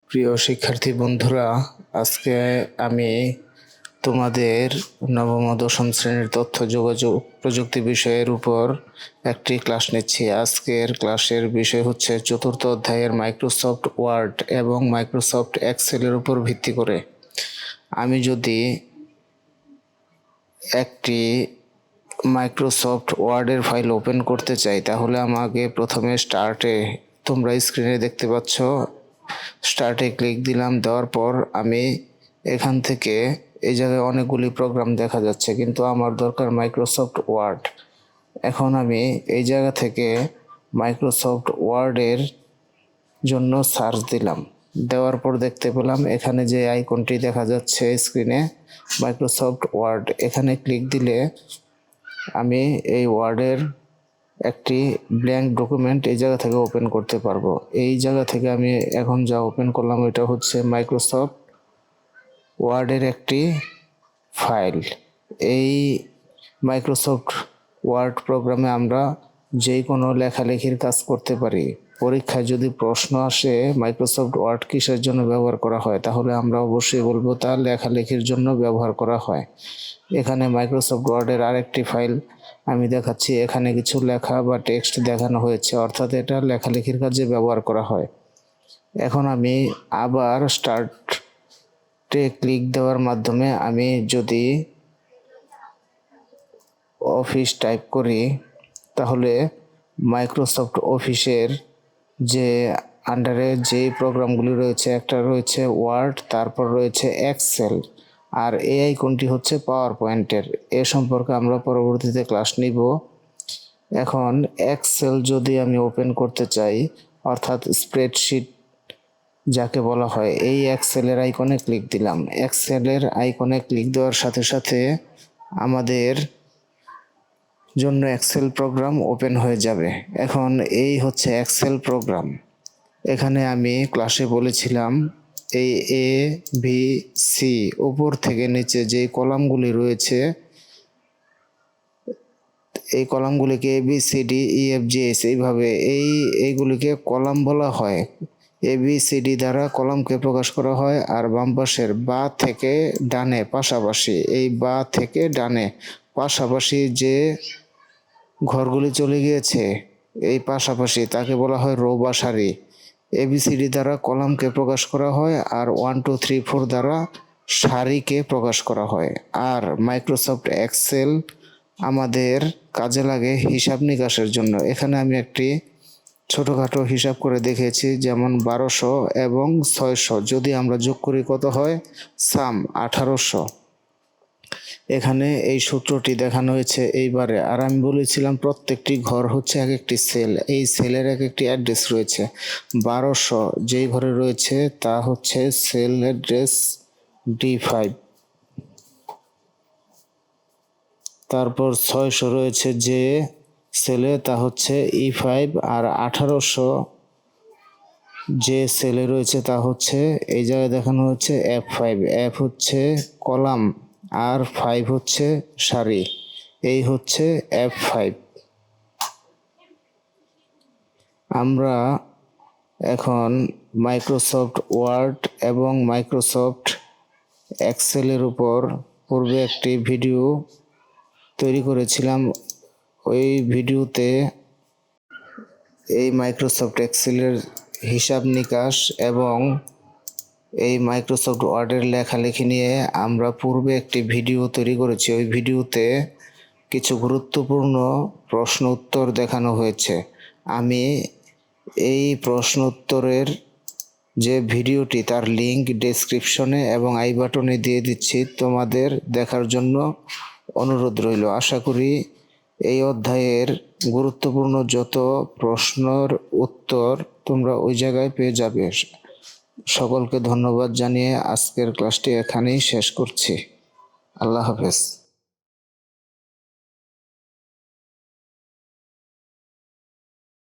প্রিয় শিক্ষার্থী বন্ধুরা, আজকে আমি তোমাদের নবম ও দশম শ্রেণীর তথ্য যোগাযোগ প্রযুক্তি বিষয়ের উপর একটি ক্লাস নিচ্ছি। আজকের ক্লাসের বিষয় হচ্ছে চতুর্থ অধ্যায়ের মাইক্রোসফট ওয়ার্ড এবং মাইক্রোসফট এক্সেলের উপর ভিত্তি করে। আমি যদি একটি মাইক্রোসফট ওয়ার্ডের ফাইল ওপেন করতে চাই, তাহলে আমাকে প্রথমে তোমরা স্ক্রিনে দেখতে পাচ্ছ, স্টার্টে ক্লিক দিলাম। দেওয়ার পর আমি এখান থেকে এই জায়গায় অনেকগুলি প্রোগ্রাম দেখা যাচ্ছে, কিন্তু আমার দরকার মাইক্রোসফট ওয়ার্ড। এখন আমি এই জায়গা থেকে মাইক্রোসফট ওয়ার্ডের জন্য সার্চ দিলাম। দেওয়ার পর দেখতে পেলাম এখানে যে আইকনটি দেখা যাচ্ছে স্ক্রিনে, মাইক্রোসফট ওয়ার্ড, এখানে ক্লিক দিলে আমি এই ওয়ার্ডের একটি ব্ল্যাঙ্ক ডকুমেন্ট এই জায়গা থেকে ওপেন করতে পারবো। এই জায়গা থেকে আমি এখন যা ওপেন করলাম এটা হচ্ছে মাইক্রোসফট ওয়ার্ডের একটি ফাইল। এই মাইক্রোসফট ওয়ার্ড প্রোগ্রামে আমরা যে কোনো লেখালেখির কাজ করতে পারি। পরীক্ষায় যদি প্রশ্ন আসে মাইক্রোসফট ওয়ার্ড কিসের জন্য ব্যবহার করা হয়, তাহলে আমরা অবশ্যই বলবো তা লেখালেখির জন্য ব্যবহার করা হয়। এখানে মাইক্রোসফট ওয়ার্ডের আরেকটি ফাইল আমি দেখাচ্ছি। এখানে কিছু লেখা বা টেক্সট দেখানো হয়েছে, অর্থাৎ এটা লেখালেখির কাজে ব্যবহার করা হয়। এখন আমি আবার স্টার্টে ক্লিক দেওয়ার মাধ্যমে আমি যদি অফিস টাইপ করি, তাহলে মাইক্রোসফট অফিসের যে আন্ডারে যে প্রোগ্রামগুলি রয়েছে, একটা রয়েছে ওয়ার্ড, তারপর রয়েছে এক্সেল, আর এই আইকনটি হচ্ছে পাওয়ার পয়েন্টের। এ সম্পর্কে আমরা পরবর্তীতে ক্লাস নিব। এখন এক্সেল যদি আমি ওপেন করতে চাই, অর্থাৎ স্প্রেডশিট যাকে বলা হয়, এই এক্সেলের আইকনে ক্লিক দিলাম। এক্সেলের আইকনে ক্লিক দেওয়ার সাথে সাথে আমাদের জন্য এক্সেল প্রোগ্রাম ওপেন হয়ে যাবে। এখন এই হচ্ছে এক্সেল প্রোগ্রাম। এখানে আমি ক্লাসে বলেছিলাম এই এ বি সি উপর থেকে নিচে যে কলামগুলি রয়েছে, এই কলামগুলিকে A B C D E F G H এইভাবে এইগুলিকে কলাম বলা হয়। এ বি সি ডি দ্বারা কলামকে প্রকাশ করা হয়, আর বাম পাশের বা থেকে ডানে পাশাপাশি, এই বা থেকে ডানে পাশাপাশি যে ঘরগুলি চলে গিয়েছে এই পাশাপাশি, তাকে বলা হয় রো বা সারি। এবিসিডি দ্বারা কলামকে প্রকাশ করা হয়, আর 1 2 3 4 দ্বারা সারিকে প্রকাশ করা হয়। আর মাইক্রোসফট এক্সেল আমাদের কাজে লাগে হিসাব নিকাশের জন্য। এখানে আমি একটি ছোটোখাটো হিসাব করে দেখেছি, যেমন 1200 এবং 600 যদি আমরা যোগ করি কত হয়, সাম 1800। এখানে এই সূত্রটি দেখানো হয়েছে এইবারে। আর আমি বলেছিলাম প্রত্যেকটি ঘর হচ্ছে এক একটি সেল, এই সেলের এক একটি অ্যাড্রেস রয়েছে। 1200 যেই ঘরে রয়েছে তা হচ্ছে সেল অ্যাড্রেস D5, তারপর 600 রয়েছে যে সেলে, তা হচ্ছে E5, আর 1800 যে সেলে রয়েছে তা হচ্ছে এই জায়গায় দেখানো হচ্ছে F5। F হচ্ছে কলাম আর 5 হচ্ছে সারি, এই হচ্ছে F5। আমরা এখন মাইক্রোসফট ওয়ার্ড এবং মাইক্রোসফট এক্সেলের উপর পূর্বে একটি ভিডিও তৈরি করেছিলাম। ওই ভিডিওতে এই মাইক্রোসফট এক্সেলের হিসাব নিকাশ এবং এই মাইক্রোসফট ওয়ার্ডের লেখালেখি নিয়ে আমরা পূর্বে একটি ভিডিও তৈরি করেছি। ওই ভিডিওতে কিছু গুরুত্বপূর্ণ প্রশ্ন উত্তর দেখানো হয়েছে। আমি এই প্রশ্ন উত্তরের যে ভিডিওটি, তার লিঙ্ক ডেসক্রিপশনে এবং আই বাটনে দিয়ে দিচ্ছি, তোমাদের দেখার জন্য অনুরোধ রইল। আশা করি এই অধ্যায়ের গুরুত্বপূর্ণ যত প্রশ্নের উত্তর তোমরা ওই জায়গায় পেয়ে যাবে। সকলকে ধন্যবাদ জানিয়ে আজকের ক্লাসটি এখানেই শেষ করছি। আল্লাহ হাফেজ।